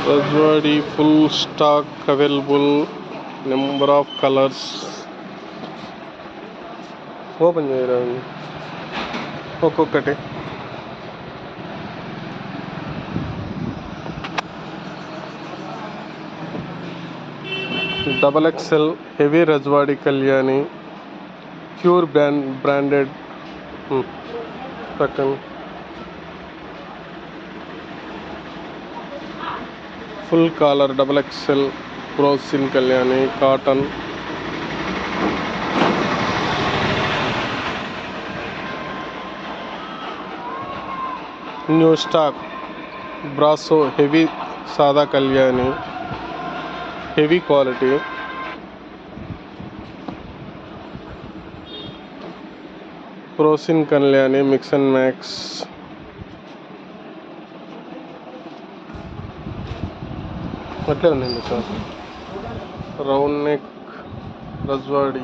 Rajwadi full stock available, number of colors. Open చేయరా ఒక్కొక్కటి. XXL heavy Rajwadi Kalyani pure branded పక్కన full collar XXL బ్రోసిన్ Kalyani cotton. New stock బ్రాసో heavy సాదా Kalyani heavy quality. బ్రోసిన్ కళ్యాణి మిక్స్ అండ్ మ్యాక్స్. అట్లే ఉందండి సార్. Round neck Rajwadi